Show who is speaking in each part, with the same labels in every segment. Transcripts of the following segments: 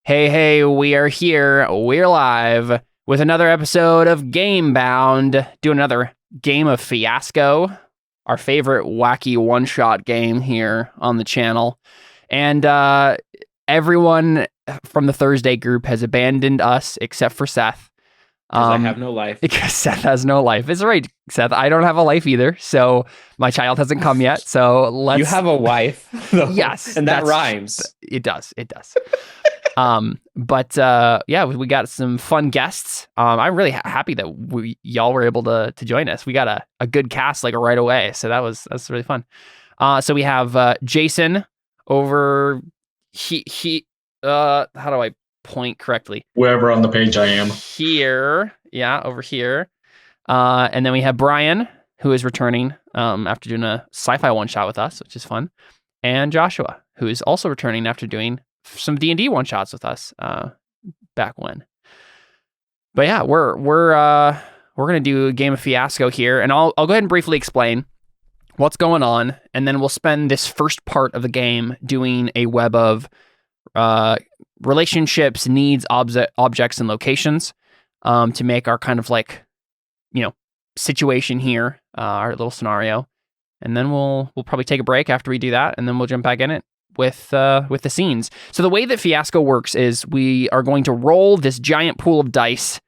Speaker 1: Hey, we are here. We're live with another episode of Gamebound. Doing another game of Fiasco, our favorite wacky one-shot game here on the channel. And everyone from the Thursday group has abandoned us except for Seth.
Speaker 2: Because I have no life.
Speaker 1: Because Seth has no life. It's right, Seth. I don't have a life either. So my child hasn't come yet. So let's...
Speaker 2: You have a wife. Though.
Speaker 1: Yes.
Speaker 2: And that rhymes.
Speaker 1: It does. But we got some fun guests. I'm really happy that y'all were able to join us. We got a good cast like right away. So that's really fun. So we have Jason over how do I point correctly?
Speaker 3: Wherever on the page I am.
Speaker 1: Here. Yeah, over here. And then we have Brian, who is returning after doing a sci-fi one-shot with us, which is fun. And Joshua, who is also returning after doing some D&D one-shots with us back when. But yeah, we're gonna do a game of Fiasco here, and I'll go ahead and briefly explain what's going on, and then we'll spend this first part of the game doing a web of relationships, needs, objects, and locations to make our kind of like, situation here, our little scenario. And then we'll probably take a break after we do that, and then we'll jump back in it with the scenes. So the way that Fiasco works is we are going to roll this giant pool of dice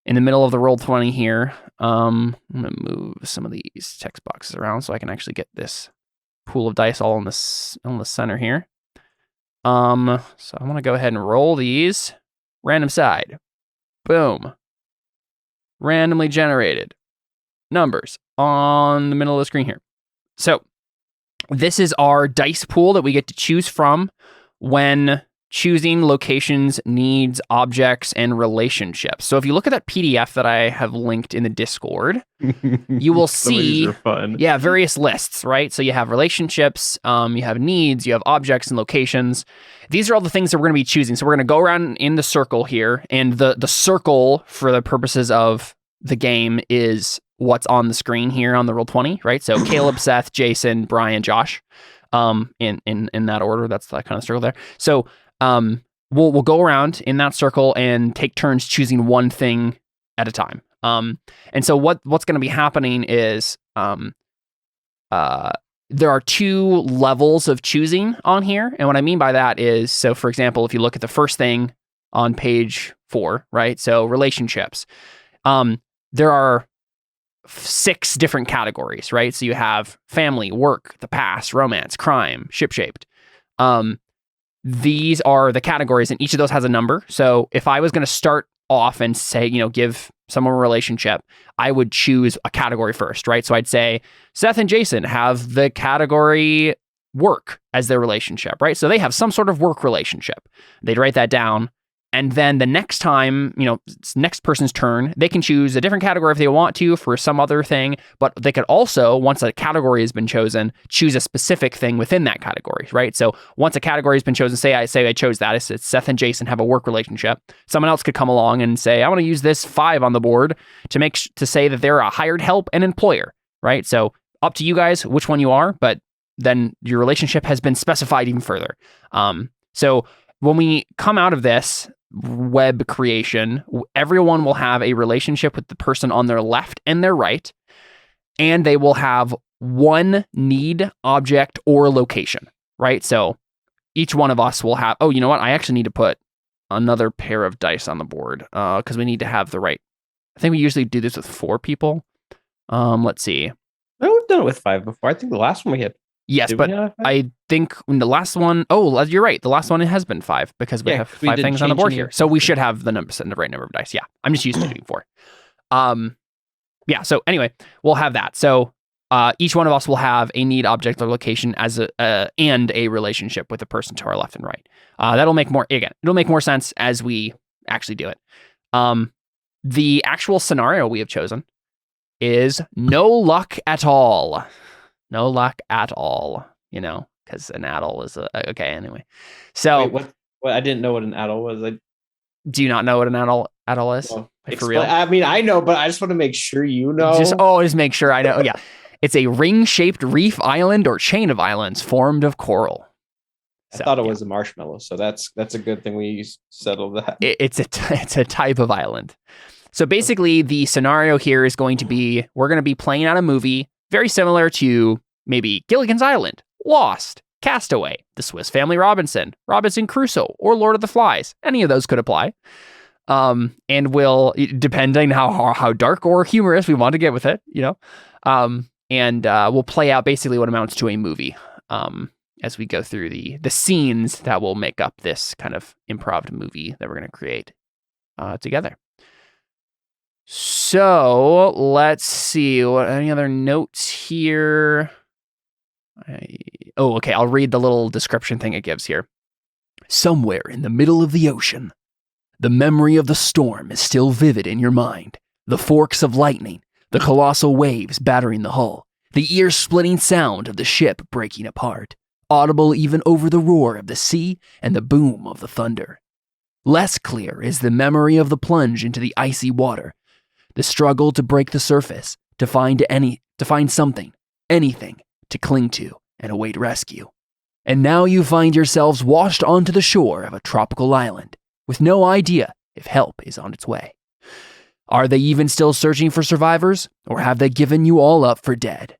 Speaker 1: in the middle of the Roll20 here. I'm going to move some of these text boxes around so I can actually get this pool of dice all on the center here. So I want to go ahead and roll these. Random side. Boom. Randomly generated numbers on the middle of the screen here. So this is our dice pool that we get to choose from when choosing locations, needs, objects, and relationships. So if you look at that PDF that I have linked in the Discord, you will see various lists, right? So you have relationships, you have needs, you have objects and locations. These are all the things that we're going to be choosing. So we're going to go around in the circle here, and the circle for the purposes of the game is what's on the screen here on the Roll20, right? So Caleb, Seth, Jason, Brian, Josh, in that order. That's that kind of circle there. So we'll go around in that circle and take turns choosing one thing at a time. And so what's going to be happening is there are two levels of choosing on here. And what I mean by that is, so for example, if you look at the first thing on page 4, right? So relationships, there are 6 different categories, right? So you have family, work, the past, romance, crime, ship-shaped. These are the categories, and each of those has a number. So if I was going to start off and say, give someone a relationship, I would choose a category first, right? So I'd say Seth and Jason have the category work as their relationship, right? So they have some sort of work relationship. They'd write that down. And then the next time, it's next person's turn, they can choose a different category if they want to for some other thing, but they could also, once a category has been chosen, choose a specific thing within that category, right? So once a category has been chosen, say I chose that, it's Seth and Jason have a work relationship. Someone else could come along and say, I want to use this 5 on the board to say that they're a hired help and employer, right? So up to you guys which one you are, but then your relationship has been specified even further. So when we come out of this web creation, everyone will have a relationship with the person on their left and their right, and they will have one need, object, or location, right? So each one of us will have, you know what? I actually need to put another pair of dice on the board because we need to have the right. I think we usually do this with 4 people. Let's see.
Speaker 2: We've done it with 5 before. I think the last one we had.
Speaker 1: Yes, but I think in the last one, you're right. The last one, it has been 5 because we have 5 things on the board here. So we should have the right number of dice. Yeah, I'm just used to doing 4. So anyway, we'll have that. So each one of us will have a need, object, or location as and a relationship with the person to our left and right. It'll make more sense as we actually do it. The actual scenario we have chosen is no luck at all. No luck at all, because an atoll is okay. Anyway, so
Speaker 2: wait, what? I didn't know what an atoll was.
Speaker 1: Do you not know what an atoll is?
Speaker 2: No.
Speaker 1: For real?
Speaker 2: I mean, I know, but I just want to make sure you know.
Speaker 1: Just make sure I know. Yeah, it's a ring-shaped reef island or chain of islands formed of coral.
Speaker 2: I
Speaker 1: So,
Speaker 2: thought it
Speaker 1: yeah.
Speaker 2: was a marshmallow, so that's a good thing we settled that.
Speaker 1: It's a type of island. So basically, the scenario here is going to be, we're going to be playing out a movie very similar to maybe Gilligan's Island, Lost, Castaway, The Swiss Family Robinson, Robinson Crusoe, or Lord of the Flies. Any of those could apply. And we'll, depending how dark or humorous we want to get with it, and we'll play out basically what amounts to a movie as we go through the scenes that will make up this kind of improv movie that we're going to create together. So let's see. Any other notes here? Okay. I'll read the little description thing it gives here. Somewhere in the middle of the ocean, the memory of the storm is still vivid in your mind. The forks of lightning, the colossal waves battering the hull, the ear-splitting sound of the ship breaking apart, audible even over the roar of the sea and the boom of the thunder. Less clear is the memory of the plunge into the icy water, the struggle to break the surface, to find something, anything, to cling to and await rescue. And now you find yourselves washed onto the shore of a tropical island, with no idea if help is on its way. Are they even still searching for survivors, or have they given you all up for dead?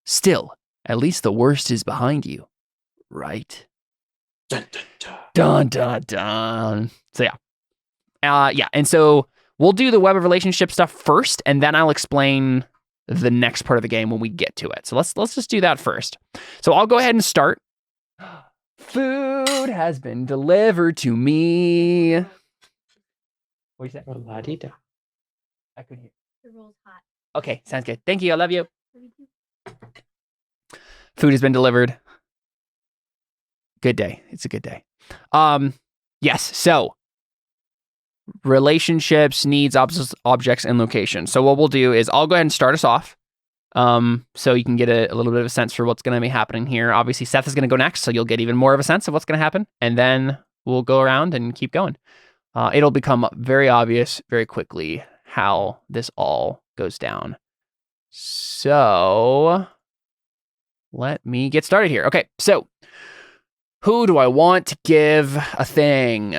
Speaker 1: Still, at least the worst is behind you, right?
Speaker 2: Dun, dun, dun.
Speaker 1: Dun, dun, dun. So yeah. And so we'll do the web of relationship stuff first, and then I'll explain the next part of the game when we get to it. So let's just do that first. So I'll go ahead and start. Food has been delivered to me. What do you say?
Speaker 2: La-di-da.
Speaker 1: I couldn't hear.
Speaker 3: The roll's hot.
Speaker 1: Okay, sounds good. Thank you. I love you. Food has been delivered. Good day. It's a good day. Yes. So relationships, needs, objects, and location. So what we'll do is I'll go ahead and start us off. So you can get a little bit of a sense for what's going to be happening here. Obviously, Seth is going to go next, so you'll get even more of a sense of what's going to happen. And then we'll go around and keep going. It'll become very obvious very quickly how this all goes down. So let me get started here. Okay, so who do I want to give a thing?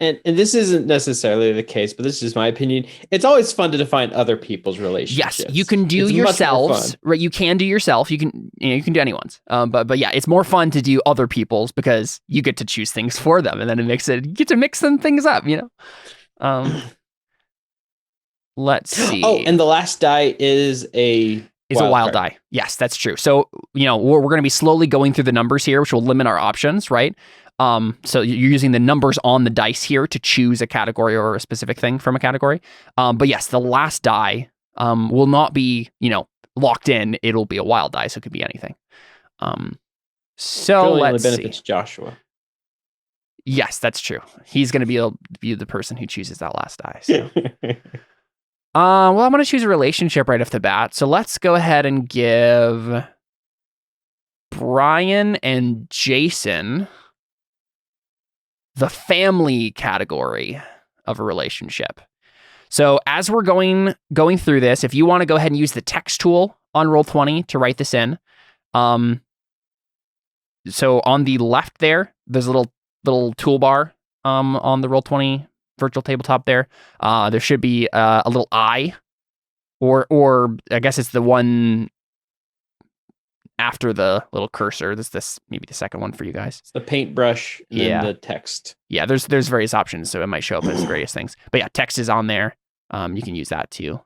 Speaker 2: And this isn't necessarily the case, but this is just my opinion. It's always fun to define other people's relationships.
Speaker 1: Yes, you can do
Speaker 2: It's much more
Speaker 1: yourselves,
Speaker 2: fun.
Speaker 1: right? You can do yourself. You can do anyone's. But yeah, it's more fun to do other people's because you get to choose things for them, and then you get to mix some things up. Let's see.
Speaker 2: Oh, and the last die is a
Speaker 1: wild die. Yes, that's true. So we're going to be slowly going through the numbers here, which will limit our options, right? So you're using the numbers on the dice here to choose a category or a specific thing from a category. But yes, the last die will not be, locked in. It'll be a wild die, so it could be anything. So
Speaker 2: really
Speaker 1: let's
Speaker 2: only
Speaker 1: see.
Speaker 2: benefits Joshua.
Speaker 1: Yes, that's true. He's going to be the person who chooses that last die. So. Well, I'm going to choose a relationship right off the bat. So let's go ahead and give Brian and Jason the family category of a relationship. So as we're going through this, if you want to go ahead and use the text tool on Roll20 to write this in, so on the left there's a little toolbar on the Roll20 virtual tabletop there. There should be a little I, or I guess it's the one after the little cursor. This maybe the second one for you guys.
Speaker 2: It's the paintbrush and then the text.
Speaker 1: Yeah, there's various options, so it might show up as various things. But yeah, text is on there. You can use that to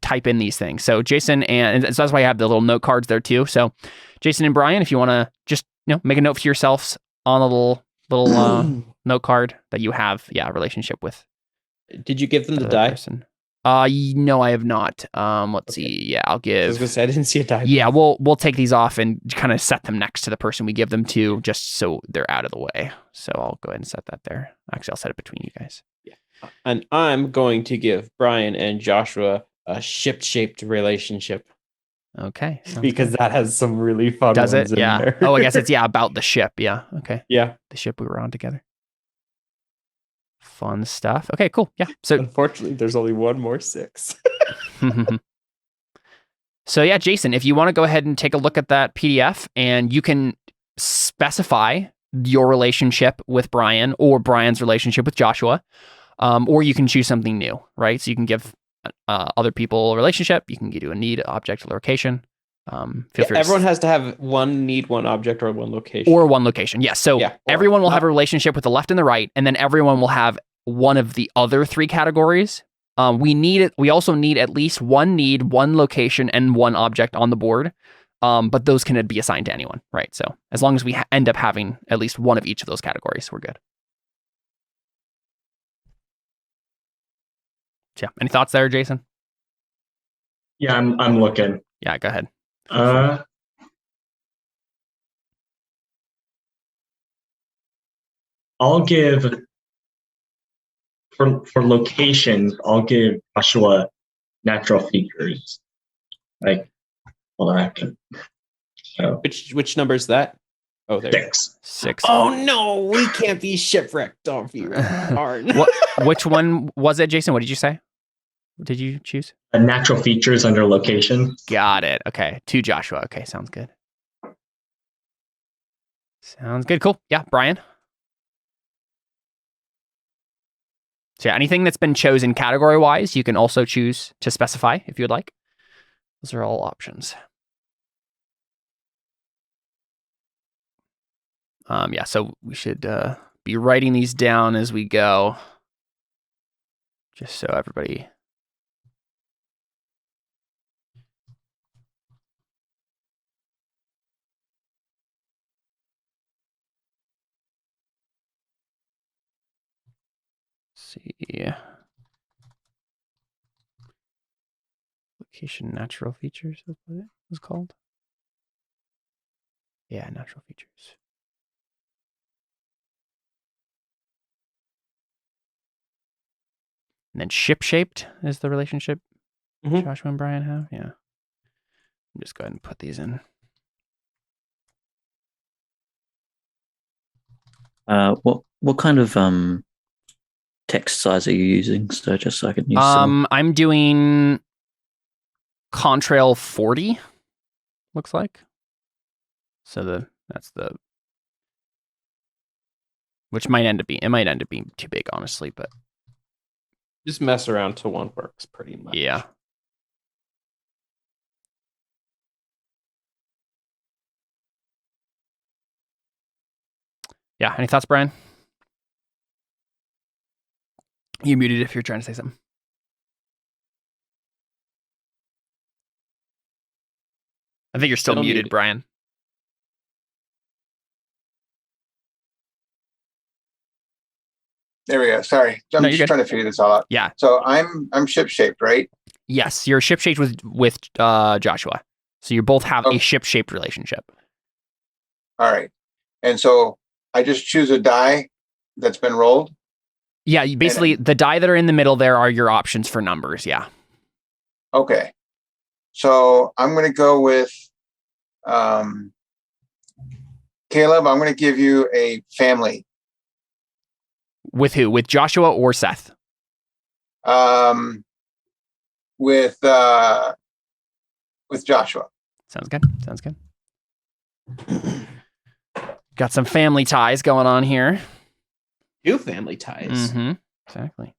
Speaker 1: type in these things. So Jason and so that's why I have the little note cards there too. So Jason and Brian, if you want to just make a note for yourselves on a little note card that you have a relationship with.
Speaker 2: Did you give them the die?
Speaker 1: Person. No, I have not. Let's see. Yeah, I'll give.
Speaker 2: I was gonna say I didn't see a die.
Speaker 1: Yeah, we'll take these off and kind of set them next to the person we give them to, just so they're out of the way. So I'll go ahead and set that there. Actually, I'll set it between you guys.
Speaker 2: Yeah, and I'm going to give Brian and Joshua a ship-shaped relationship.
Speaker 1: Okay.
Speaker 2: Because that has some really fun
Speaker 1: Does
Speaker 2: ones
Speaker 1: it?
Speaker 2: in
Speaker 1: Yeah.
Speaker 2: there.
Speaker 1: Oh, I guess it's about the ship. Yeah. Okay.
Speaker 2: Yeah.
Speaker 1: The ship we were on together. Fun stuff. Okay, cool. Yeah. So
Speaker 2: unfortunately, there's only one more 6.
Speaker 1: So yeah, Jason, if you want to go ahead and take a look at that PDF, and you can specify your relationship with Brian or Brian's relationship with Joshua, or you can choose something new, right? So you can give other people a relationship. You can do a need, object, location. Feel free.
Speaker 2: Everyone has to have one need, one object, or one location.
Speaker 1: Or one location, yes. So everyone will have a relationship with the left and the right, and then everyone will have one of the other three categories. We also need at least one need, one location, and one object on the board. But those can be assigned to anyone, right? So as long as we end up having at least one of each of those categories, we're good. So, yeah. Any thoughts there, Jason?
Speaker 3: Yeah, I'm looking.
Speaker 1: Yeah, go ahead.
Speaker 3: I'll give for locations. I'll give Joshua natural features. Like, hold on, I have to. So
Speaker 2: which number is that? Oh, there.
Speaker 1: 6.
Speaker 2: Oh no, we can't be shipwrecked. Don't be darn.
Speaker 1: Which one was it, Jason? What did you say? What did you choose?
Speaker 3: Natural features under location.
Speaker 1: Got it. Okay, to Joshua. Okay, sounds good. Sounds good. Cool. Yeah, Brian. So yeah, anything that's been chosen category-wise, you can also choose to specify if you would like. Those are all options. Yeah, so we should be writing these down as we go, just so everybody. See. Location natural features is what it was called. Yeah, natural features. And then ship-shaped is the relationship Joshua and Brian have. Yeah. I'm just go ahead and put these in.
Speaker 4: What kind of text size are you using? So just so I can use some.
Speaker 1: I'm doing Contrail 40, looks like. So that's the which might end up being too big, honestly, but
Speaker 2: just mess around till one works pretty much.
Speaker 1: Yeah. Yeah. Any thoughts, Brian? You muted if you're trying to say something. I think you're still muted, Brian.
Speaker 5: There we go. Sorry. I'm just trying to figure this all out.
Speaker 1: Yeah.
Speaker 5: So I'm ship-shaped, right?
Speaker 1: Yes, you're ship-shaped with Joshua. So you both have a ship-shaped relationship.
Speaker 5: All right. And so I just choose a die that's been rolled?
Speaker 1: Yeah, basically the die that are in the middle there are your options for numbers, yeah.
Speaker 5: Okay. So I'm going to go with Caleb, I'm going to give you a family.
Speaker 1: With who? With Joshua or Seth?
Speaker 5: With Joshua.
Speaker 1: Sounds good. Sounds good. Got some family ties going on here.
Speaker 2: Two family ties.
Speaker 1: Mm-hmm. Exactly.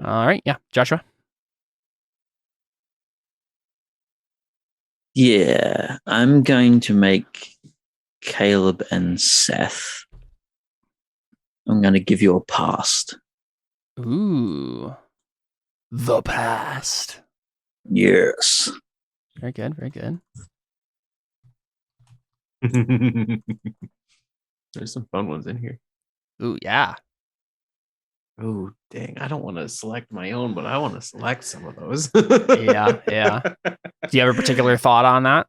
Speaker 1: All right. Yeah. Joshua?
Speaker 4: Yeah. I'm going to make Caleb and Seth. I'm going to give you a past.
Speaker 1: Ooh. The past.
Speaker 4: Yes.
Speaker 1: Very good. Very good.
Speaker 2: There's some fun ones in here.
Speaker 1: Ooh, yeah.
Speaker 2: Oh, dang. I don't want to select my own, but I want to select some of those.
Speaker 1: Yeah, yeah. Do you have a particular thought on that?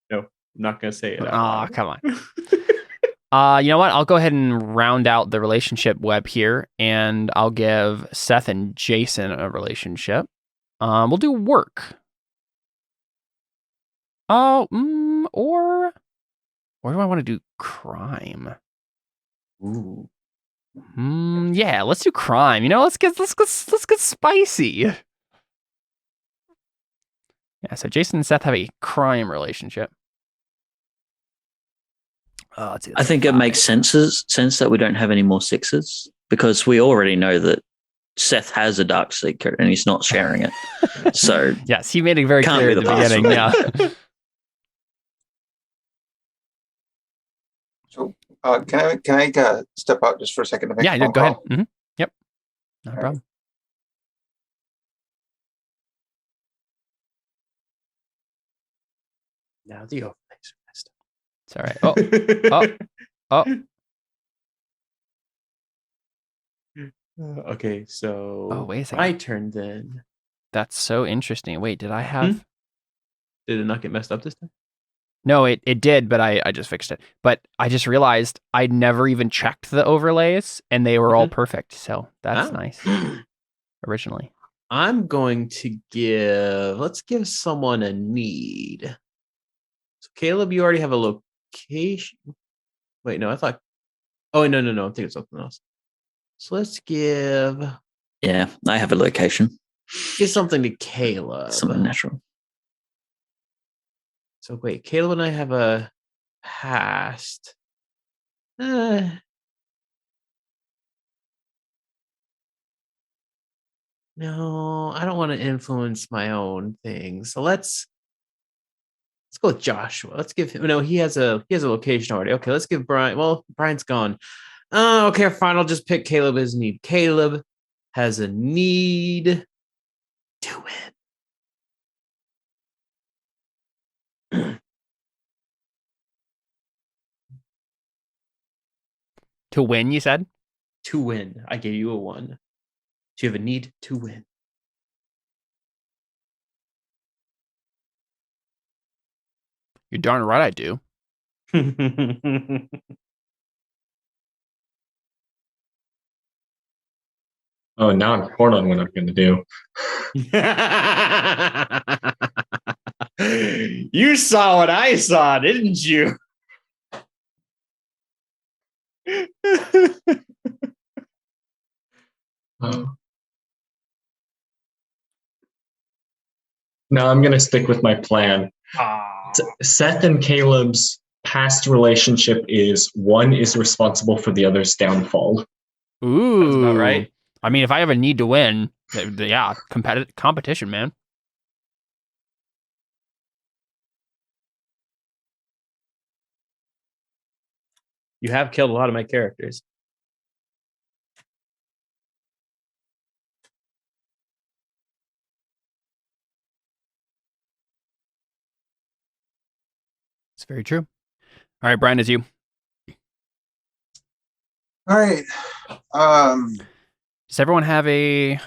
Speaker 2: No, I'm not going to say it.
Speaker 1: Oh, come on. You know what? I'll go ahead and round out the relationship web here, and I'll give Seth and Jason a relationship. We'll do work. Oh, or Where do I want to do crime?
Speaker 2: Ooh.
Speaker 1: Yeah, let's do crime. Let's get spicy. Yeah, so Jason and Seth have a crime relationship. Let's see,
Speaker 4: I think it makes sense that we don't have any more sixes because we already know that Seth has a dark secret and he's not sharing it. So
Speaker 1: yes, he made it very
Speaker 4: can't
Speaker 1: clear
Speaker 4: be
Speaker 1: at the
Speaker 4: the
Speaker 1: beginning. Yeah.
Speaker 5: So can I step out just for a second to make a phone
Speaker 1: Go ahead.
Speaker 5: call?
Speaker 1: Mm-hmm. Yep. Not a
Speaker 5: All
Speaker 1: problem.
Speaker 2: Now the overlays are messed
Speaker 1: It's all right. Oh.
Speaker 2: Okay, so
Speaker 1: Oh, wait a second.
Speaker 2: my turn then.
Speaker 1: That's so interesting. Wait, did I have?
Speaker 2: Did it not get messed up this time?
Speaker 1: No, it did, but I just fixed it. But I just realized I never even checked the overlays, and they were all perfect. So that's nice. Originally,
Speaker 2: I'm going to let's give someone a need. So Caleb, you already have a location. Wait, no, I thought. Oh, no. I'm thinking of something else. So let's give
Speaker 4: yeah, I have a location.
Speaker 2: something to Caleb.
Speaker 4: Something natural.
Speaker 2: So wait, Caleb and I have a past. No, I don't want to influence my own thing. So let's go with Joshua. Let's give him. No, he has a location already. Okay, let's give Brian. Well, Brian's gone. Okay, fine. I'll just pick Caleb as need. Caleb has a need to win.
Speaker 1: to win, you said.
Speaker 2: To win. I gave you a 1. So you have a need to win.
Speaker 1: You're darn right I do.
Speaker 3: Oh, now I'm torn on what I'm going to do.
Speaker 2: You saw what I saw, didn't you?
Speaker 3: No, I'm going to stick with my plan. Seth and Caleb's past relationship is one is responsible for the other's downfall.
Speaker 1: Ooh,
Speaker 2: That's about right.
Speaker 1: I mean, if I have a need to win, yeah, competition, man.
Speaker 2: You have killed a lot of my characters.
Speaker 1: It's very true. All right, Brian, is you.
Speaker 5: All right.
Speaker 1: Does everyone have a?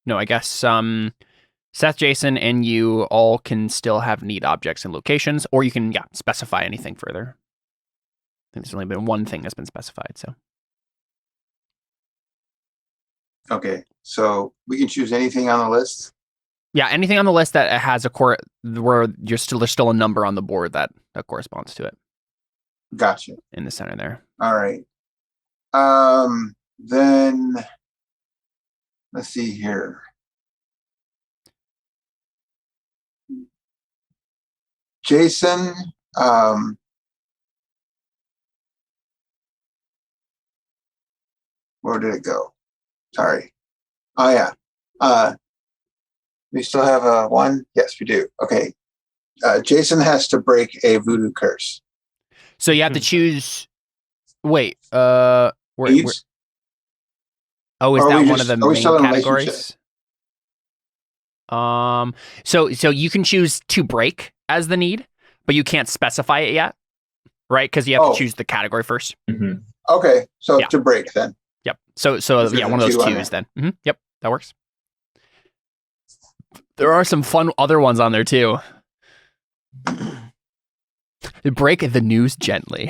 Speaker 1: No, I guess Seth, Jason, and you all can still have need objects and locations, or you can specify anything further. I think there's only been one thing that's been specified. So.
Speaker 5: Okay, so we can choose anything on the list.
Speaker 1: Yeah, anything on the list that has where there's still a number on the board that corresponds to it.
Speaker 5: Gotcha.
Speaker 1: In the center there.
Speaker 5: All right. Then let's see here. Jason, where did it go? Sorry. Oh yeah. We still have a 1? Yes, we do. Okay. Jason has to break a voodoo curse.
Speaker 1: So you have to choose. Wait. Where? Oh, is that one of the main categories? So you can choose to break as the need, but you can't specify it yet, right? Because you have to choose the category first.
Speaker 3: Mm-hmm.
Speaker 5: Okay, so to break then.
Speaker 1: Yep. So yeah, one of those twos then. Mm-hmm. Yep, that works. There are some fun other ones on there too. Break the news gently.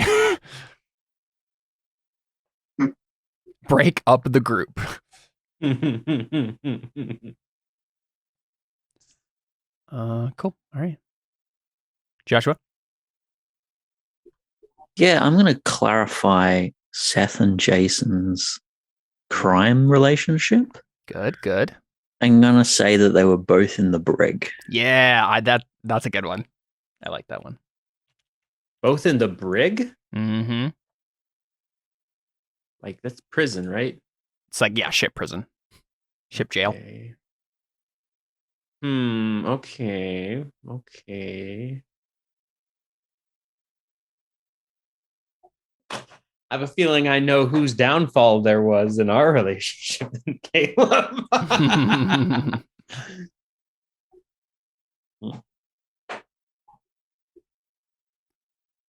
Speaker 1: Break up the group. Cool. All right. Joshua?
Speaker 4: Yeah, I'm going to clarify Seth and Jason's crime relationship.
Speaker 1: Good.
Speaker 4: I'm going to say that they were both in the brig.
Speaker 1: Yeah, that's a good one. I like that one.
Speaker 2: Both in the brig?
Speaker 1: Mm-hmm.
Speaker 2: Like, that's prison, right?
Speaker 1: It's like, yeah, ship prison. Ship jail.
Speaker 2: Okay. Okay. I have a feeling I know whose downfall there was in our relationship than Caleb.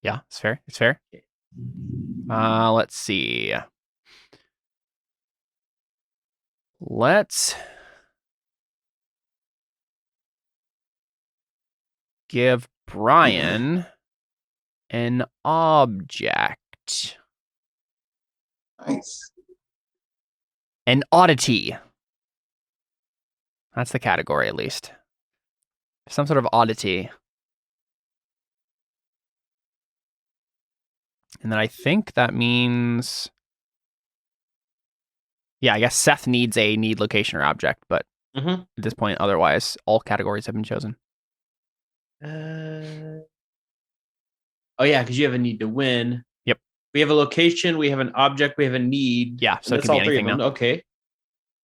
Speaker 1: Yeah, it's fair. Let's see. Let's give Brian an object.
Speaker 5: Nice.
Speaker 1: An oddity. That's the category, at least. Some sort of oddity. And then I think that means... Yeah, I guess Seth needs a need location or object, but at this point, otherwise, all categories have been chosen.
Speaker 2: Oh, yeah, because you have a need to win.
Speaker 1: Yep.
Speaker 2: We have a location, we have an object, we have a need.
Speaker 1: Yeah, so it
Speaker 2: that's
Speaker 1: could be
Speaker 2: all three of
Speaker 1: anything
Speaker 2: them.
Speaker 1: now.
Speaker 2: Okay.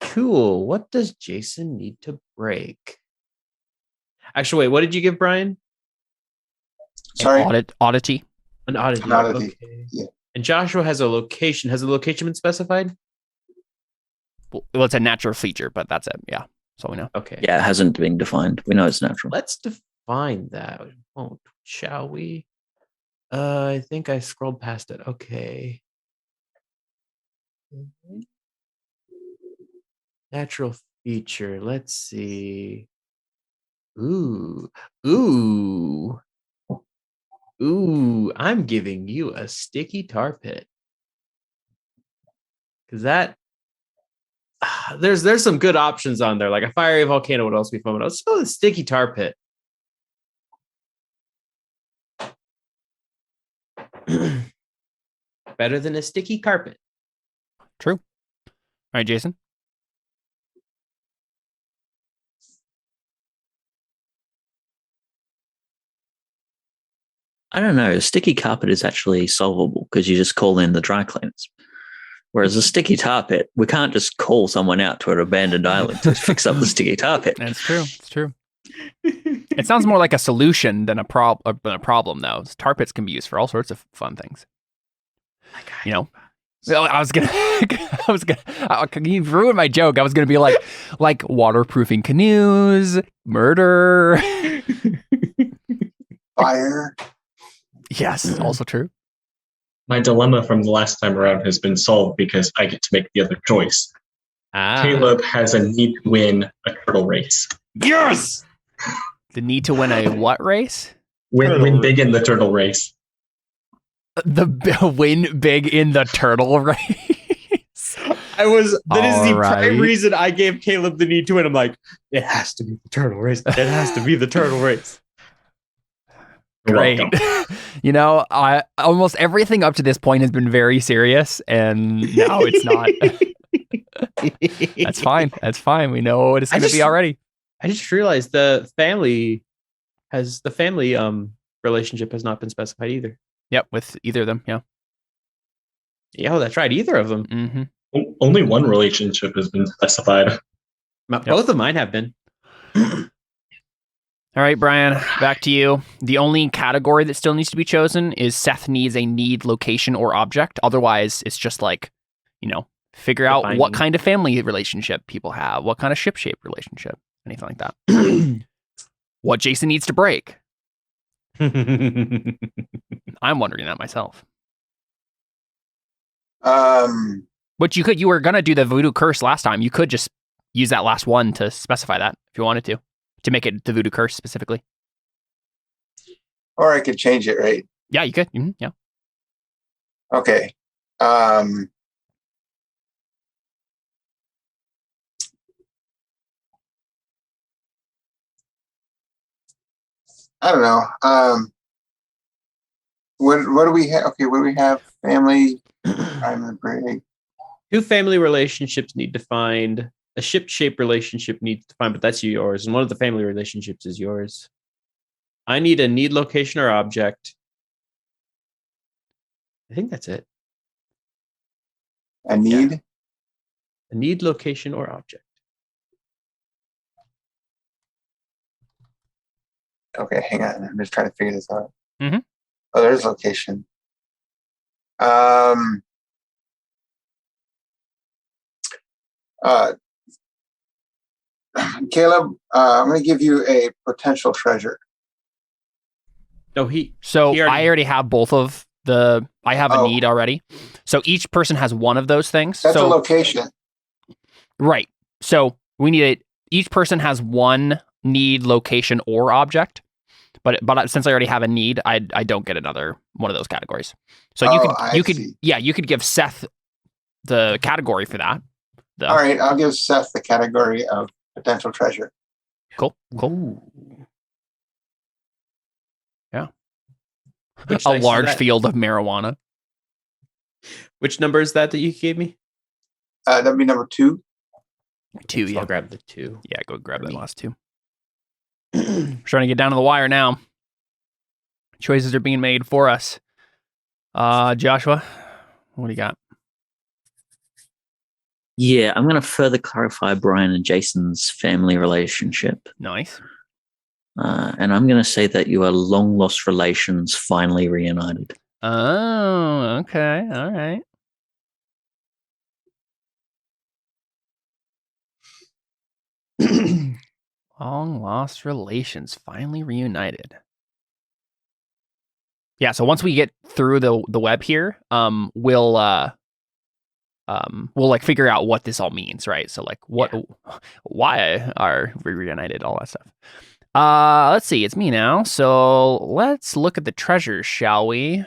Speaker 2: Cool. What does Jason need to break? Actually, wait, what did you give Brian?
Speaker 5: Sorry.
Speaker 1: Oddity.
Speaker 2: An oddity.
Speaker 5: An oddity.
Speaker 2: Okay.
Speaker 5: Yeah.
Speaker 2: And Joshua has a location. Has the location been specified?
Speaker 1: Well, it's a natural feature, but that's it. Yeah, that's all we know.
Speaker 2: Okay.
Speaker 4: Yeah, it hasn't been defined. We know it's natural.
Speaker 2: Let's define that, shall we? I think I scrolled past it. Okay. Natural feature. Let's see. Ooh. I'm giving you a sticky tar pit. Because that there's some good options on there, like a fiery volcano would also be fun. But let's go with the sticky tar pit. Better than a sticky carpet.
Speaker 1: True. All right, Jason.
Speaker 4: I don't know. A sticky carpet is actually solvable because you just call in the dry cleaners. Whereas a sticky tar pit, we can't just call someone out to an abandoned island to fix up the sticky tar pit.
Speaker 1: That's true. It's true. It sounds more like a solution than a problem, though. Tar pits can be used for all sorts of fun things. You know, you ruined my joke. I was gonna be like waterproofing canoes, murder,
Speaker 5: Fire.
Speaker 1: Yes, also true.
Speaker 3: My dilemma from the last time around has been solved because I get to make the other choice. Caleb has a need to win a turtle race.
Speaker 2: Yes!
Speaker 1: The need to win a what race?
Speaker 3: Win big in the turtle race.
Speaker 1: The win big in the turtle race.
Speaker 2: That is the
Speaker 1: right.
Speaker 2: prime reason I gave Caleb the need to win. I'm like, it has to be the turtle race. It has to be the turtle race.
Speaker 1: Great. You know, almost everything up to this point has been very serious, and now it's not. That's fine. That's fine. We know what it's going to be already.
Speaker 2: I just realized the family relationship has not been specified either.
Speaker 1: Yep, with either of them. Yeah.
Speaker 2: Yeah, that's right. Either of them.
Speaker 1: Mm-hmm.
Speaker 3: Only one relationship has been specified.
Speaker 2: Both of mine have been.
Speaker 1: All right, Brian, back to you. The only category that still needs to be chosen is Seth needs a need location or object. Otherwise, it's just like, figure out what kind of family relationship people have, what kind of ship shape relationship, anything like that. What Jason needs to break. I'm wondering that myself. But you were going to do the voodoo curse last time. You could just use that last one to specify that if you wanted to make it the voodoo curse specifically.
Speaker 5: Or I could change it, right?
Speaker 1: Yeah, you could. Mm-hmm, yeah.
Speaker 5: Okay. I don't know. What do we have? Okay, what do we have? Family. I'm the brig.
Speaker 2: 2 family relationships need defined. A ship-shaped relationship needs defined, but that's yours. And one of the family relationships is yours. I need a need, location, or object. I think that's it.
Speaker 5: A need.
Speaker 2: Yeah. A need, location, or object.
Speaker 5: Okay, hang on. I'm just trying to figure this out.
Speaker 1: Mhm.
Speaker 5: Oh, there's location. Caleb, I'm going to give you a potential treasure.
Speaker 2: No,
Speaker 1: So
Speaker 2: he already-
Speaker 1: I already have both of the. I have a
Speaker 5: Oh.
Speaker 1: need already. So each person has one of those things.
Speaker 5: That's a
Speaker 1: so
Speaker 5: location.
Speaker 1: right. So we need it. Each person has one need, location, or object. But since I already have a need, I don't get another one of those categories. So you could
Speaker 5: see.
Speaker 1: you could give Seth the category for that. though.
Speaker 5: All right, I'll give Seth the category of potential treasure.
Speaker 1: Cool.
Speaker 2: Ooh.
Speaker 1: Yeah.
Speaker 2: Which
Speaker 1: A
Speaker 2: dice is
Speaker 1: large
Speaker 2: that?
Speaker 1: field of marijuana.
Speaker 2: Which number is that you gave me?
Speaker 5: That'd be number 2.
Speaker 1: 2,
Speaker 2: So
Speaker 1: yeah.
Speaker 2: I'll grab the 2.
Speaker 1: Yeah, go grab that
Speaker 2: Me.
Speaker 1: last 2. We're starting to get down to the wire now. Choices are being made for us. Joshua, what do you got?
Speaker 4: Yeah, I'm going to further clarify Brian and Jason's family relationship.
Speaker 1: Nice.
Speaker 4: And I'm going to say that you are long lost relations finally reunited.
Speaker 1: Oh, okay. All right. Long lost relations finally reunited. Yeah, so once we get through the web here, we'll like figure out what this all means, right? So like why are we reunited, all that stuff. Let's see, it's me now. So let's look at the treasures, shall we?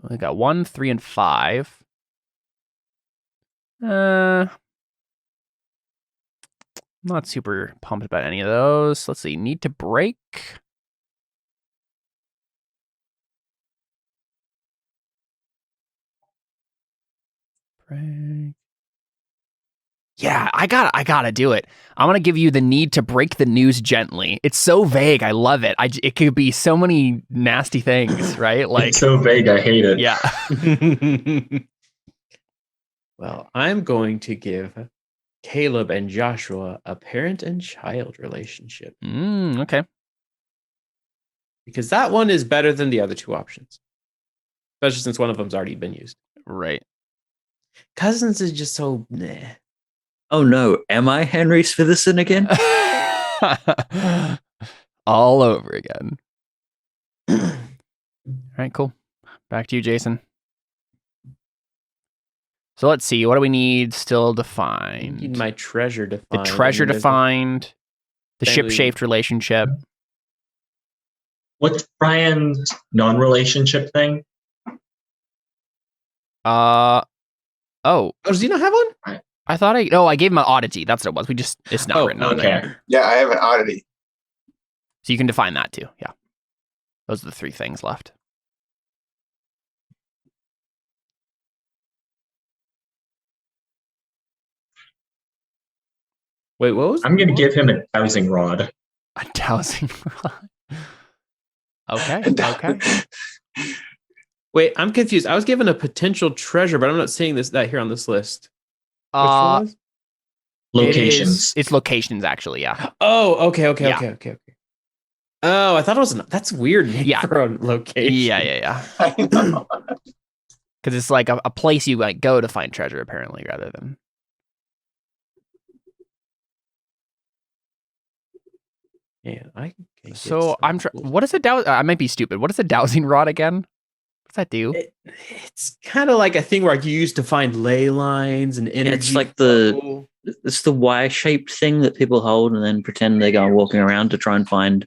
Speaker 1: We got 1, 3, and 5. Not super pumped about any of those. Let's see. Need to break. Break. Yeah, I gotta do it. I'm gonna give you the need to break the news gently. It's so vague. I love it. It could be so many nasty things, right? Like,
Speaker 3: It's so vague. I hate it.
Speaker 1: yeah.
Speaker 2: Well, I'm going to give Caleb and Joshua a parent and child relationship
Speaker 1: Okay.
Speaker 2: because that one is better than the other 2 options, especially since one of them's already been used.
Speaker 1: Right.
Speaker 2: Cousins is just so nah.
Speaker 4: Oh no, am I Henry Smitherson again?
Speaker 1: All over again. All right, cool. Back to you, Jason. So let's see. What do we need still
Speaker 2: I
Speaker 1: defined?
Speaker 2: need my treasure
Speaker 1: The
Speaker 2: defined.
Speaker 1: treasure
Speaker 2: and there's
Speaker 1: defined. The
Speaker 2: family-
Speaker 1: ship-shaped relationship.
Speaker 3: What's Brian's non-relationship thing?
Speaker 1: Oh,
Speaker 2: Oh, does he not have one?
Speaker 1: I thought I gave him an oddity. That's what it was. It's not
Speaker 2: Oh,
Speaker 1: written on
Speaker 3: Okay.
Speaker 1: there.
Speaker 5: Yeah, I have an oddity.
Speaker 1: So you can define that too. Yeah. Those are the 3 things left.
Speaker 2: Wait, what was?
Speaker 3: I'm going to give him a dowsing rod.
Speaker 1: A dowsing rod. Okay.
Speaker 2: Wait, I'm confused. I was given a potential treasure, but I'm not seeing that here on this list. Which one was?
Speaker 3: Locations.
Speaker 1: It's locations, actually. Yeah.
Speaker 2: Oh, okay.
Speaker 1: Yeah.
Speaker 2: Oh, I thought it was that's weird. Name
Speaker 1: Yeah.
Speaker 2: for a location.
Speaker 1: Yeah.
Speaker 5: I know.
Speaker 1: Because it's like a place you like go to find treasure, apparently, rather than.
Speaker 2: Yeah, I can get
Speaker 1: So
Speaker 2: some-
Speaker 1: what is a I might be stupid. What is a dowsing rod again? What's that do?
Speaker 2: It's kind of like a thing where you use to find ley lines and energy.
Speaker 4: it's like
Speaker 2: flow.
Speaker 4: It's the Y-shaped thing that people hold and then pretend they're going walking around to try and find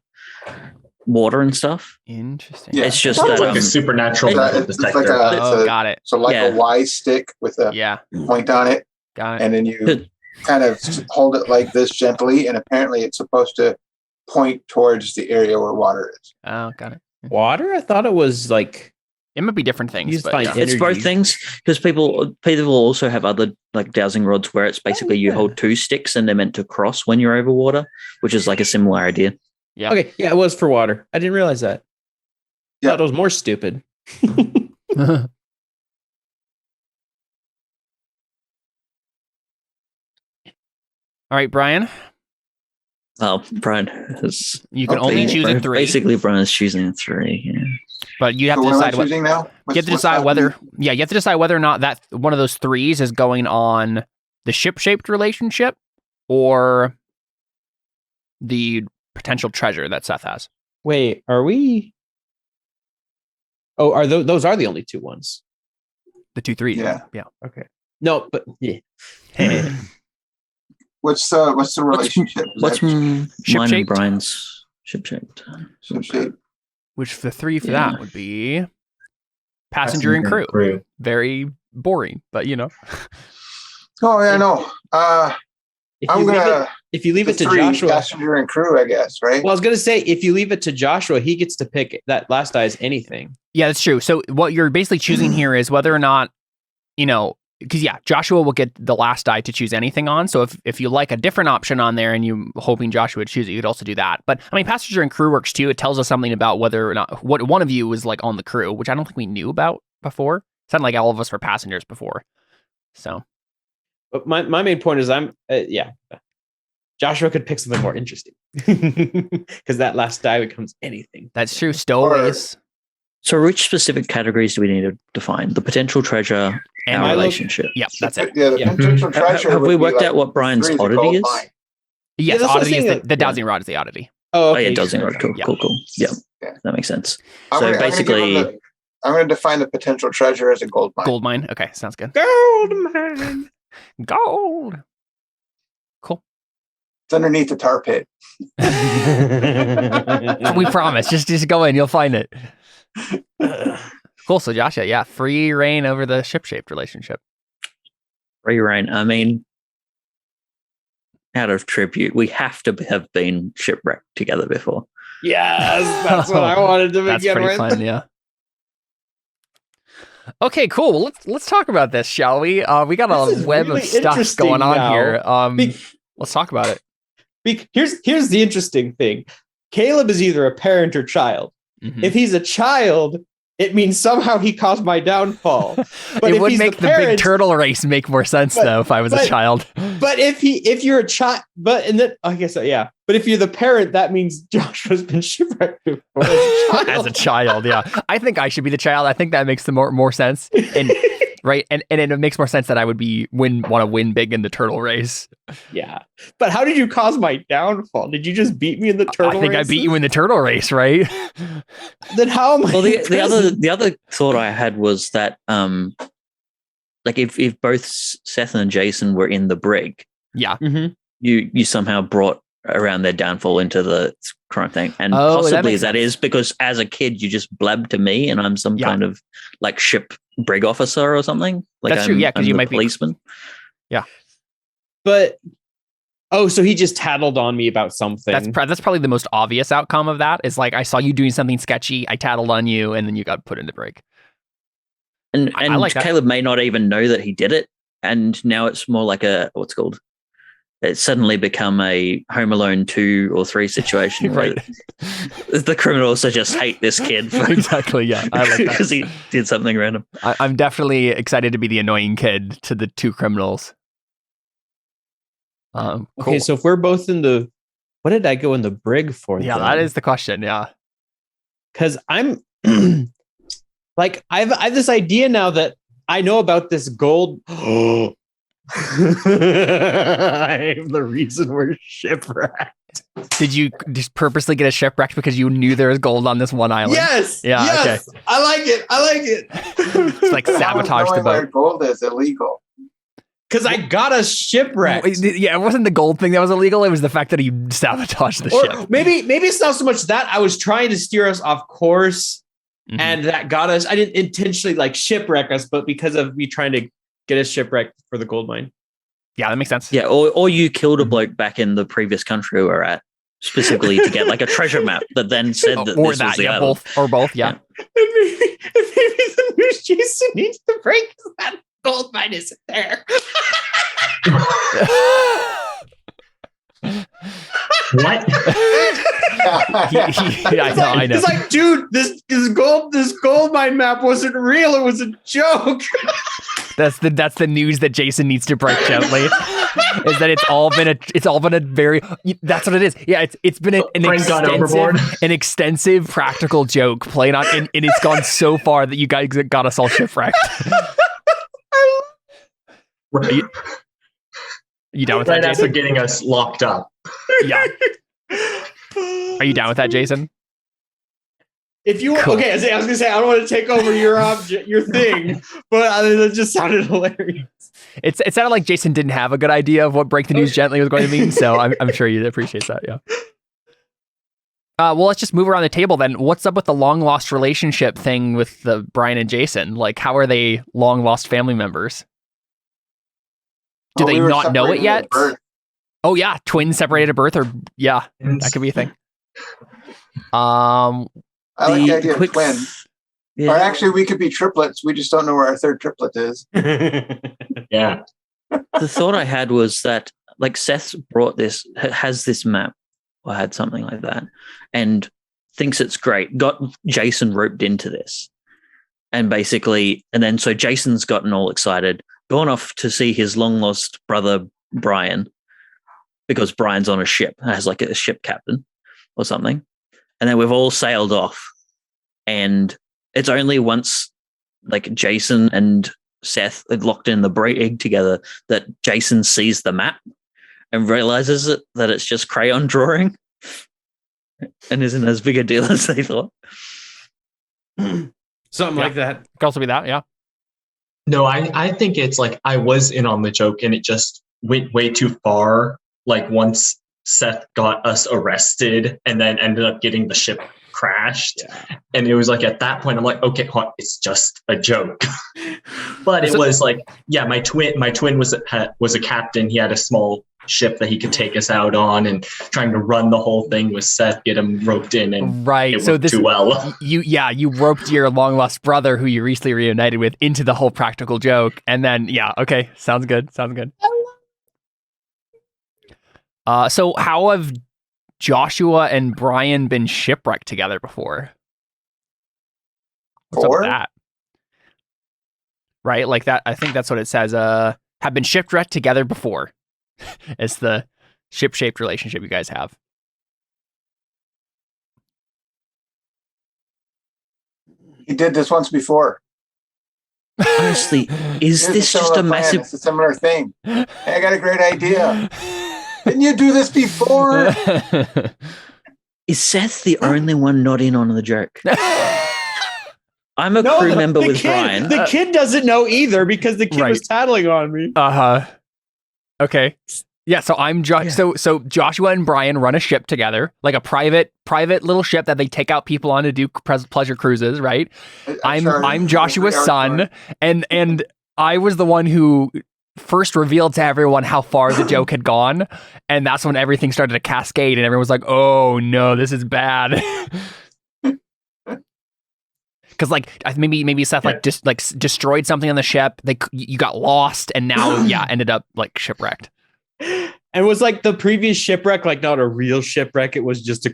Speaker 4: water and stuff.
Speaker 1: Interesting.
Speaker 5: Yeah.
Speaker 4: It's just
Speaker 3: Sounds
Speaker 4: that
Speaker 3: like a supernatural
Speaker 5: It's
Speaker 3: metal
Speaker 5: it's like
Speaker 3: detector.
Speaker 1: Oh, got it.
Speaker 5: So like
Speaker 4: Yeah.
Speaker 5: a Y stick with a
Speaker 1: Yeah,
Speaker 5: point on it,
Speaker 1: got it.
Speaker 5: and then you kind of hold it like this gently, and apparently it's supposed to point towards the area where water is.
Speaker 1: Oh, got it.
Speaker 2: Water? I thought it was like
Speaker 1: It might be different things.
Speaker 2: You just
Speaker 1: But
Speaker 2: find
Speaker 1: yeah.
Speaker 2: it-
Speaker 4: It's both
Speaker 2: Energy.
Speaker 4: things because people also have other like dowsing rods where it's basically you
Speaker 2: yeah.
Speaker 4: hold two sticks and they're meant to cross when you're over water, which is like a similar idea.
Speaker 1: Yeah.
Speaker 2: Okay, yeah, it was for water. I didn't realize that.
Speaker 5: Yeah.
Speaker 2: Thought it was more stupid.
Speaker 1: All right, Brian.
Speaker 4: Oh, Brian is.
Speaker 1: You can
Speaker 5: Okay.
Speaker 1: only choose a 3,
Speaker 4: Basically, Brian's choosing a 3. Yeah.
Speaker 1: but you have
Speaker 5: So
Speaker 1: to
Speaker 5: what am I
Speaker 1: decide what
Speaker 5: choosing now?
Speaker 1: you have to decide whether. Yeah, you have to decide whether or not that one of those 3s is going on the ship-shaped relationship or the potential treasure that Seth has.
Speaker 2: Wait, are we? Oh, are those are the only 2 ones?
Speaker 1: The 2 3s.
Speaker 5: Yeah.
Speaker 1: Yeah.
Speaker 2: Okay. No, but yeah.
Speaker 5: What's the relationship? Is
Speaker 4: What's
Speaker 5: that
Speaker 4: mine and
Speaker 1: Ship-shaped?
Speaker 4: Brian's ship-shaped?
Speaker 5: ship shape?
Speaker 1: Which the 3 for
Speaker 4: Yeah.
Speaker 1: that would be passenger and crew. Very boring, but you know.
Speaker 5: Oh yeah, no.
Speaker 2: If you leave it to
Speaker 5: 3,
Speaker 2: Joshua.
Speaker 5: passenger and crew, I guess, right?
Speaker 2: Well, I was gonna say if you leave it to Joshua, he gets to pick that last die as anything.
Speaker 1: Yeah, that's true. So what you're basically choosing here is whether or not, because Joshua will get the last die to choose anything on. So if you like a different option on there and you're hoping Joshua would choose it, you could also do that. But I mean, passenger and crew works too. It tells us something about whether or not what one of you was like on the crew, which I don't think we knew about before. It sounded like all of us were passengers before. So
Speaker 2: But my main point is Joshua could pick something more interesting because that last die becomes anything.
Speaker 1: that's true. Stowaways.
Speaker 4: So, which specific categories do we need to define? The potential treasure
Speaker 1: And
Speaker 4: our
Speaker 2: my
Speaker 4: relationship.
Speaker 1: Yeah, that's it.
Speaker 5: Yeah, the
Speaker 2: Yeah.
Speaker 5: potential treasure.
Speaker 4: Have
Speaker 5: would
Speaker 4: we
Speaker 5: be
Speaker 4: worked
Speaker 5: like
Speaker 4: out what Brian's
Speaker 5: 3 is a
Speaker 4: oddity
Speaker 5: gold
Speaker 4: is?
Speaker 5: mine.
Speaker 1: Yes,
Speaker 2: that's what I was
Speaker 1: oddity is
Speaker 2: saying,
Speaker 1: the dowsing rod is the oddity.
Speaker 2: Oh,
Speaker 4: Oh,
Speaker 2: okay,
Speaker 4: yeah, dowsing
Speaker 2: sure.
Speaker 4: rod. Cool,
Speaker 1: Yeah.
Speaker 4: cool. Yeah,
Speaker 5: Yeah.
Speaker 4: that makes sense.
Speaker 5: I'm
Speaker 4: So
Speaker 5: gonna- I'm gonna give
Speaker 4: basically,
Speaker 5: them I'm going to define the potential treasure as a gold mine.
Speaker 1: Gold mine. Okay, sounds good.
Speaker 2: Gold man.
Speaker 1: Gold. Cool.
Speaker 5: It's underneath the tar pit.
Speaker 1: We promise. Just go in. You'll find it. Cool. So Joshua, yeah, free reign over the ship-shaped relationship.
Speaker 4: free reign. I mean, out of tribute, we have to have been shipwrecked together before.
Speaker 2: Yes, that's what I wanted to
Speaker 1: That's
Speaker 2: begin
Speaker 1: pretty
Speaker 2: with.
Speaker 1: fun. Yeah. Okay, cool. Well, let's talk about this, shall we? We got
Speaker 2: This
Speaker 1: a
Speaker 2: is
Speaker 1: web
Speaker 2: really
Speaker 1: of stuff
Speaker 2: interesting
Speaker 1: going on
Speaker 2: now.
Speaker 1: here.
Speaker 2: Be-
Speaker 1: Let's talk about it.
Speaker 2: Here's the interesting thing. Caleb is either a parent or child.
Speaker 1: Mhm.
Speaker 2: If he's a child, it means somehow he caused my downfall. But
Speaker 1: It
Speaker 2: if
Speaker 1: would
Speaker 2: he's
Speaker 1: make the big
Speaker 2: parent-
Speaker 1: turtle race make more sense
Speaker 2: But-
Speaker 1: though if I was a
Speaker 2: but-
Speaker 1: child.
Speaker 2: But if you're a child, I guess yeah. But if you're the parent, that means Joshua's been shipwrecked before
Speaker 1: As a child, yeah. I think I should be the child. I think that makes the more sense. And right, and it makes more sense that I would want to win big in the turtle race.
Speaker 2: Yeah. But how did you cause my downfall? Did you just beat me in the turtle
Speaker 1: I think
Speaker 2: races?
Speaker 1: I beat you in the turtle race, right?
Speaker 2: Then how am I?
Speaker 4: Well,
Speaker 2: in prison?
Speaker 4: the other thought I had was that like if both Seth and Jason were in the brig,
Speaker 1: Yeah.
Speaker 2: Mhm.
Speaker 4: you somehow brought around their downfall into the crime thing, and
Speaker 1: Oh, that
Speaker 4: possibly
Speaker 1: makes
Speaker 4: that
Speaker 1: sense.
Speaker 4: is because as a kid you just blabbed to me, and I'm some
Speaker 1: Yeah.
Speaker 4: kind of like ship brig officer or something. Like
Speaker 1: That's true, yeah, 'cause
Speaker 4: I'm
Speaker 1: you
Speaker 4: the
Speaker 1: might be-
Speaker 4: policeman.
Speaker 2: But so he just tattled on me about something.
Speaker 1: That's probably the most obvious outcome of that is like I saw you doing something sketchy, I tattled on you, and then you got put into break.
Speaker 4: And
Speaker 1: I like that.
Speaker 4: Caleb may not even know that he did it, and now it's more like what's called. It's suddenly become a Home Alone 2 or 3 situation
Speaker 1: Right.
Speaker 4: where the criminals just hate this kid for,
Speaker 1: Exactly, yeah. I like that.
Speaker 4: because he did something random.
Speaker 1: I'm definitely excited to be the annoying kid to the 2 criminals.
Speaker 2: Okay,
Speaker 1: Cool.
Speaker 2: so if we're both in the, what did I go in the brig for?
Speaker 1: Yeah, that is the question. Yeah.
Speaker 2: Because I'm like I have this idea now that I know about this gold. I'm the reason we're shipwrecked.
Speaker 1: Did you just purposely get a shipwrecked because you knew there was gold on this one island?
Speaker 2: Yes.
Speaker 1: Yeah,
Speaker 2: Yes. I like it. I like it.
Speaker 1: It's like sabotage the
Speaker 5: Knowing where
Speaker 1: boat.
Speaker 5: gold is illegal.
Speaker 2: Because I got us shipwrecked.
Speaker 1: Yeah, it wasn't the gold thing that was illegal. It was the fact that he sabotaged the
Speaker 2: Or
Speaker 1: ship.
Speaker 2: maybe it's not so much that I was trying to steer us off course,
Speaker 1: Mhm.
Speaker 2: and that got us. I didn't intentionally like shipwreck us, but because of me trying to get us shipwrecked for the gold mine.
Speaker 1: Yeah, that makes sense.
Speaker 4: Yeah, or you killed a bloke back in the previous country we were at, specifically to get like a treasure map that then said that
Speaker 1: or
Speaker 4: this
Speaker 1: that,
Speaker 4: was the
Speaker 1: yeah,
Speaker 4: island.
Speaker 1: both, yeah.
Speaker 2: And maybe the news Jason needs to break is that gold mine isn't there.
Speaker 3: What?
Speaker 1: I know.
Speaker 2: It's like, dude, this gold mine map wasn't real. It was a joke.
Speaker 1: That's the news that Jason needs to break gently. Is that it's all been a very, that's what it is. Yeah, it's been an extensive practical joke played on, and it's gone so far that you guys got us all shipwrecked. Are you down with that,
Speaker 3: Right after
Speaker 1: Jason?
Speaker 3: getting us locked up.
Speaker 1: Yeah. Are you down with that, Jason?
Speaker 2: If you
Speaker 1: Cool.
Speaker 2: okay, I was gonna say I don't want to take over your object, your thing, but it just sounded hilarious.
Speaker 1: It sounded like Jason didn't have a good idea of what break the news gently was going to mean, so I'm sure you'd appreciate that. Yeah. Well, let's just move around the table then. What's up with the long lost relationship thing with the Brian and Jason? Like, how are they long lost family members? Do they not know it yet? Oh yeah, twins separated at birth, or yeah, that could be a thing.
Speaker 5: I like the idea of twin.
Speaker 4: Yeah.
Speaker 5: Or actually, we could be triplets. We just don't know where our third triplet is.
Speaker 3: Yeah.
Speaker 4: The thought I had was that like Seth has this map or had something like that and thinks it's great, got Jason roped into this. And then so Jason's gotten all excited, gone off to see his long lost brother, Brian, because Brian's on a ship, has like a ship captain or something. And then we've all sailed off. And it's only once like Jason and Seth had locked in the brig together that Jason sees the map and realizes that it's just crayon drawing and isn't as big a deal as they thought.
Speaker 2: Something like that.
Speaker 1: Could also be that, yeah.
Speaker 3: No, I think it's like I was in on the joke and it just went way too far. Like once Seth got us arrested and then ended up getting the ship crashed. Yeah. And it was like at that point I'm like, okay, it's just a joke. But it was like, yeah, my twin was a captain. He had a small ship that he could take us out on, and trying to run the whole thing with Seth, get him roped in, and
Speaker 1: right.
Speaker 3: it
Speaker 1: so
Speaker 3: worked
Speaker 1: this
Speaker 3: too well.
Speaker 1: You roped your long lost brother, who you recently reunited with, into the whole practical joke, and then okay, sounds good. So how have Joshua and Brian been shipwrecked together before? What's up with that? Right, like that. I think that's what it says. Have been shipwrecked together before. It's the ship-shaped relationship you guys have.
Speaker 5: He did this once before.
Speaker 4: Honestly, is this just a massive?
Speaker 5: It's a similar thing. Hey, I got a great idea. Didn't you do this before?
Speaker 4: Is Seth the only one not in on the joke? I'm a crew member with Brian.
Speaker 2: The kid doesn't know either because the kid was tattling on me.
Speaker 1: Okay. Yeah, so so Joshua and Brian run a ship together, like a private little ship that they take out people on to do pleasure cruises, right? I'm Joshua's son, and I was the one who first revealed to everyone how far the joke had gone, and that's when everything started to cascade, and everyone was like, "Oh no, this is bad." Because maybe Seth destroyed something on the ship. You got lost, and now ended up like shipwrecked.
Speaker 2: And was like the previous shipwreck like not a real shipwreck? It was just a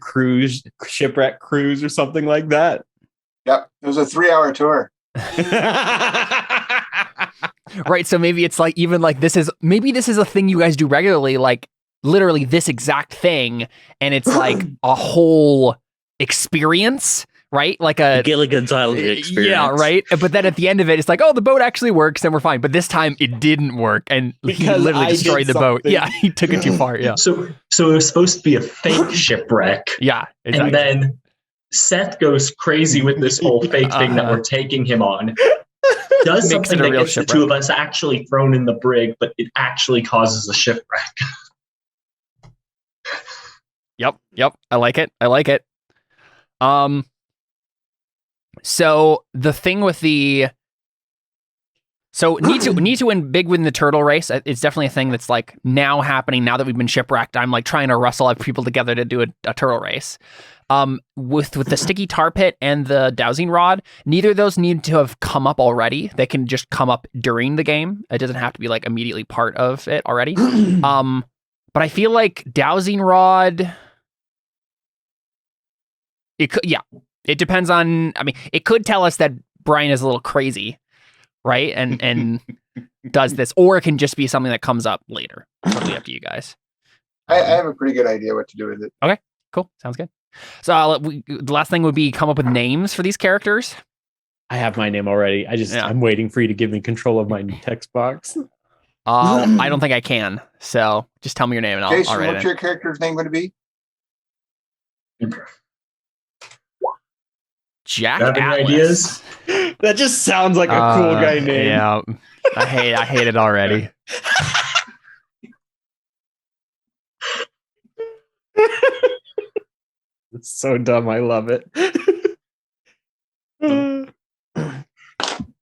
Speaker 2: shipwreck cruise or something like that.
Speaker 5: Yep, it was a 3-hour tour.
Speaker 1: Right, so maybe it's like even like this is a thing you guys do regularly, like literally this exact thing, and it's like a whole experience. Right? Like a
Speaker 4: Gilligan's Island experience.
Speaker 1: Yeah, right? But then at the end of it, it's like, oh, the boat actually works and we're fine. But this time it didn't work. And he literally destroyed the boat. Yeah, he took it too far. Yeah.
Speaker 3: So it was supposed to be a fake shipwreck.
Speaker 1: Yeah. Exactly.
Speaker 3: And then Seth goes crazy with this whole fake thing that we're taking him on. Does something that gets the two of us actually thrown in the brig, but it actually causes a shipwreck.
Speaker 1: Yep. I like it. So the thing with So need to win big win the turtle race. It's definitely a thing that's like now happening. Now that we've been shipwrecked, I'm like trying to wrestle up people together to do a turtle race. With the sticky tar pit and the dowsing rod, neither of those need to have come up already. They can just come up during the game. It doesn't have to be like immediately part of it already. But I feel like dowsing rod. It could, yeah. It depends on. I mean, it could tell us that Brian is a little crazy, right? And does this, or it can just be something that comes up later. Totally up to you guys.
Speaker 5: I have a pretty good idea what to do with it.
Speaker 1: Okay, cool. Sounds good. So the last thing would be come up with names for these characters.
Speaker 2: I have my name already. I'm waiting for you to give me control of my text box.
Speaker 1: I don't think I can. So just tell me your name and I'll
Speaker 5: Jason,
Speaker 1: write
Speaker 5: what's
Speaker 1: it.
Speaker 5: your character's name going to be?
Speaker 1: Jack
Speaker 3: Got any
Speaker 1: Atlas.
Speaker 3: ideas?
Speaker 2: That just sounds like a cool guy name.
Speaker 1: Yeah, I hate it already.
Speaker 2: It's so dumb. I love it.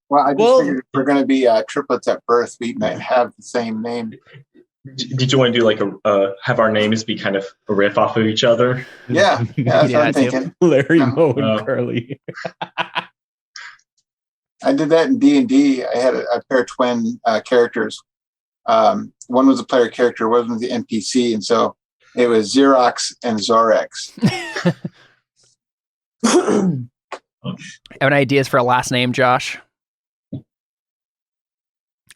Speaker 5: Well, I just figured if we're going to be triplets at birth, we might have the same name.
Speaker 3: Did you want to do like have our names be kind of a riff off of each other?
Speaker 5: Yeah, that's what I'm thinking.
Speaker 2: Larry,
Speaker 5: Yeah.
Speaker 2: Moe, and Curly.
Speaker 5: I did that in D&D. I had a pair of twin characters. One was a player character, one was the NPC, and so it was Xerox and Zorex.
Speaker 1: Have any ideas for a last name, Josh?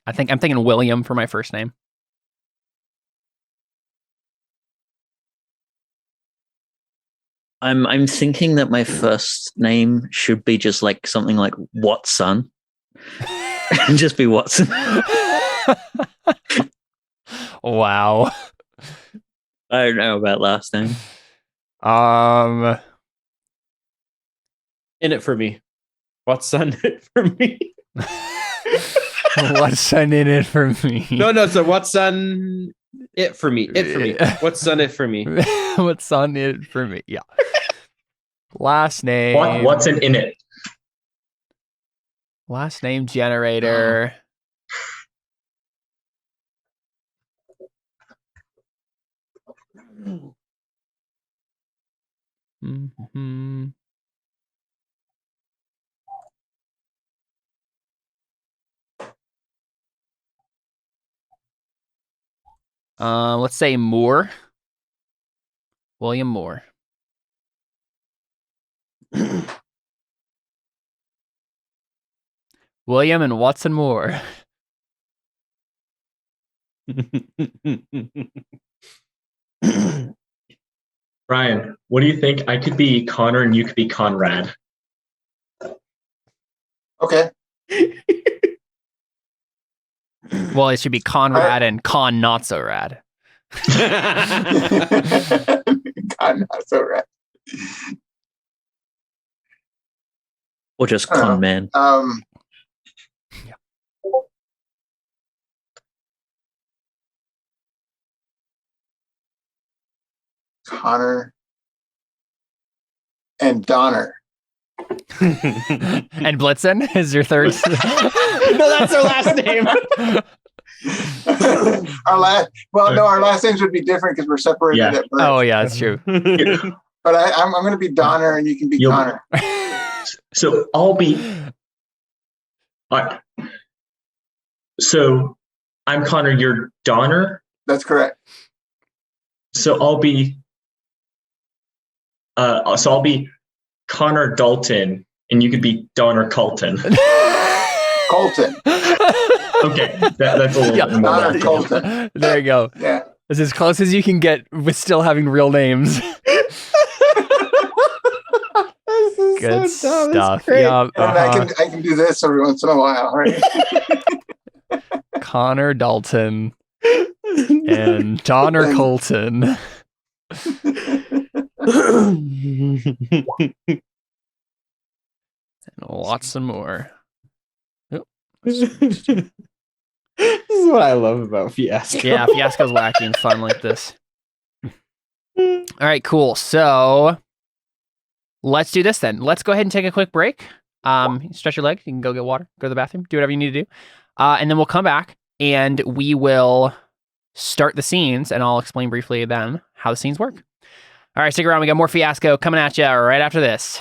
Speaker 1: I'm thinking William for my first name.
Speaker 4: I'm thinking that my first name should be just like something like Watson. And just be Watson.
Speaker 1: Wow.
Speaker 4: I don't know about last name.
Speaker 2: In it for me. What's on it for me?
Speaker 1: What's in it for me?
Speaker 2: No. So what's on it for me? It for me. What's on it for me?
Speaker 1: What's on it for me? Yeah. Last name.
Speaker 3: What's in it?
Speaker 1: Last name generator. Mm-hmm. Let's say Moore. William Moore. William and Watson Moore.
Speaker 3: Ryan, what do you think? I could be Connor and you could be Conrad.
Speaker 5: Okay.
Speaker 1: Well, it should be Conrad and Con Not So Rad.
Speaker 5: God, not so right.
Speaker 4: Or just Con Man.
Speaker 5: Connor and Donner.
Speaker 1: And Blitzen is your third.
Speaker 2: No, that's our last name.
Speaker 5: Our last names would be different because we're separated
Speaker 3: Yeah.
Speaker 5: at birth.
Speaker 1: Oh yeah, that's true.
Speaker 5: But I'm going to be Donner and you can be
Speaker 3: You'll-
Speaker 5: Connor.
Speaker 3: So I'll be. All right. So I'm Connor. You're Donner.
Speaker 5: That's correct.
Speaker 3: So I'll be. I'll be Connor Dalton, and you could be Donner Colton.
Speaker 5: Colton.
Speaker 3: Okay, that's a little
Speaker 1: Yeah.
Speaker 3: bit more.
Speaker 5: Donner
Speaker 3: manageable.
Speaker 5: Colton.
Speaker 1: There you go.
Speaker 5: Yeah.
Speaker 1: It's as close as you can get with still having real names. Good stuff. Yeah.
Speaker 5: And I can do this every once in a while, right?
Speaker 1: Connor Dalton and Donner Colton. And Watson Moore.
Speaker 2: This is what I love about Fiasco.
Speaker 1: Yeah, Fiasco's wacky and fun like this. All right, cool. So let's do this then. Let's go ahead and take a quick break. Stretch your leg. You can go get water, go to the bathroom, do whatever you need to do. And then we'll come back and we will start the scenes, and I'll explain briefly then how the scenes work. All right, stick around. We got more Fiasco coming at you right after this.